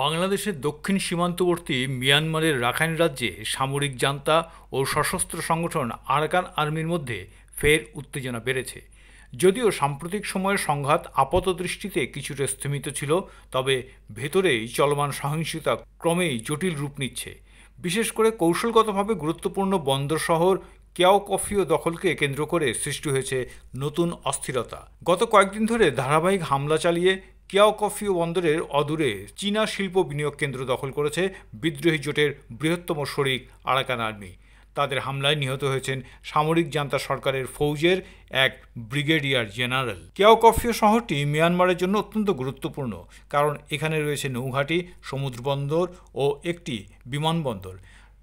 বাংলাদেশের দক্ষিণ সীমান্তবর্তী মিয়ানমারের রাখাইন রাজ্যে সামরিক জান্তা ও সশস্ত্র সংগঠন আরাকান আর্মির মধ্যে ফের উত্তেজনা বেড়েছে। যদিও সাম্প্রতিক সময়ের সংঘাত আপাতদৃষ্টিতে কিছুটা স্থিমিত ছিল, তবে ভেতরেই চলমান সহিংসতা ক্রমেই জটিল রূপ নিচ্ছে। বিশেষ করে কৌশলগতভাবে গুরুত্বপূর্ণ বন্দর শহর কেয়াওকফিও দখলকে কেন্দ্র করে সৃষ্টি হয়েছে নতুন অস্থিরতা। গত কয়েকদিন ধরে ধারাবাহিক হামলা চালিয়ে কেয়াওকফিও বন্দরের অদূরে চীনা শিল্প বিনিয়োগ কেন্দ্র দখল করেছে বিদ্রোহী জোটের বৃহত্তম শরিক আরাকান আর্মি। তাদের হামলায় নিহত হয়েছেন সামরিক জান্তা সরকারের ফৌজের এক ব্রিগেডিয়ার জেনারেল। কেয়াওকফিও শহরটি মিয়ানমারের জন্য অত্যন্ত গুরুত্বপূর্ণ, কারণ এখানে রয়েছে নৌঘাঁটি, সমুদ্র বন্দর ও একটি বিমানবন্দর।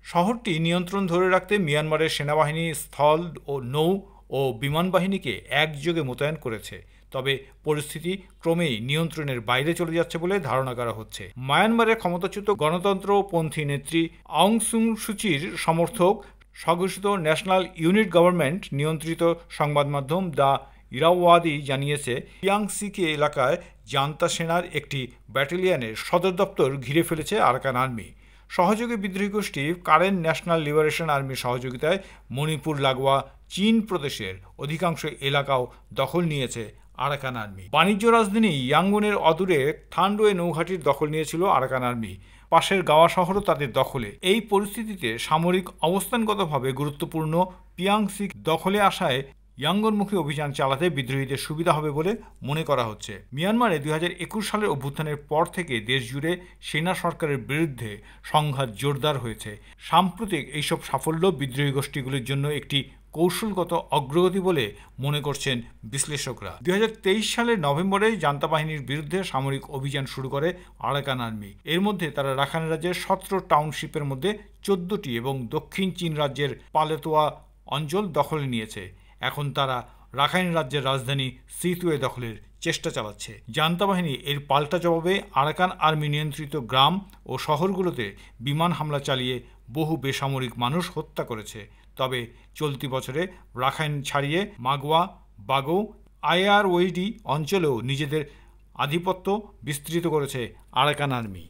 শহরটি নিয়ন্ত্রণ ধরে রাখতে মিয়ানমারের সেনাবাহিনী স্থল ও নৌ ও বিমান বাহিনীকে একযোগে মোতায়েন করেছে। তবে পরিস্থিতি ক্রমেই নিয়ন্ত্রণের বাইরে চলে যাচ্ছে বলে ধারণা করা হচ্ছে। মায়ানমারের ক্ষমতাচ্যুত গণতন্ত্রপন্থী নেত্রী অং সান সুচির সমর্থক স্বঘোষিত ন্যাশনাল ইউনিট গভর্নমেন্ট নিয়ন্ত্রিত সংবাদ মাধ্যম দ্য ইরাওয়াদি জানিয়েছে, পিয়াংসিকে এলাকায় জান্তা সেনার একটি ব্যাটালিয়নের সদর দপ্তর ঘিরে ফেলেছে আরাকান আর্মি। সহযোগী বিদ্রোহী গোষ্ঠী কারেন ন্যাশনাল লিবারেশন আর্মির সহযোগিতায় মণিপুর লাগোয়া চীন প্রদেশের অধিকাংশ এলাকাও দখল নিয়েছে আরাকান আর্মি। বাণিজ্য রাজধানী ইয়াঙ্গুনের অদূরে থান্ডোয়ে নৌঘাটির দখল নিয়েছিল আরাকান আর্মি। পাশের গাওয়া শহরও তাদের দখলে। এই পরিস্থিতিতে সামরিক অবস্থানগতভাবে গুরুত্বপূর্ণ পিয়াংসি দখলে আসায় ইয়াঙ্গনমুখী অভিযান চালাতে বিদ্রোহীদের সুবিধা হবে বলে মনে করা হচ্ছে। মিয়ানমারে 2021 সালের অভ্যুত্থানের পর থেকে দেশ জুড়ে সেনা সরকারের বিরুদ্ধে সংঘাত জোরদার হয়েছে। সাম্প্রতিক এইসব সাফল্য বিদ্রোহী গোষ্ঠীগুলির জন্য একটি কৌশলগত অগ্রগতি বলে মনে করছেন বিশ্লেষকরা। 2023 সালের নভেম্বরে জান্তা বাহিনীর বিরুদ্ধে সামরিক অভিযান শুরু করে আরাকান আর্মি। এর মধ্যে তারা রাখাইন রাজ্যের 17 টাউনশিপের মধ্যে 14টি এবং দক্ষিণ চীন রাজ্যের পালেতোয়া অঞ্চল দখলে নিয়েছে। এখন তারা রাখাইন রাজ্যের রাজধানী সিতুয়ে দখলের চেষ্টা চালাচ্ছে। জান্তা বাহিনী এর পাল্টা জবাবে আরাকান আর্মি নিয়ন্ত্রিত গ্রাম ও শহরগুলোতে বিমান হামলা চালিয়ে বহু বেসামরিক মানুষ হত্যা করেছে। তবে চলতি বছরে রাখাইন ছাড়িয়ে মাগোয়া, বাগো, আইআরওয়েডি অঞ্চলেও নিজেদের আধিপত্য বিস্তৃত করেছে আরাকান আর্মি।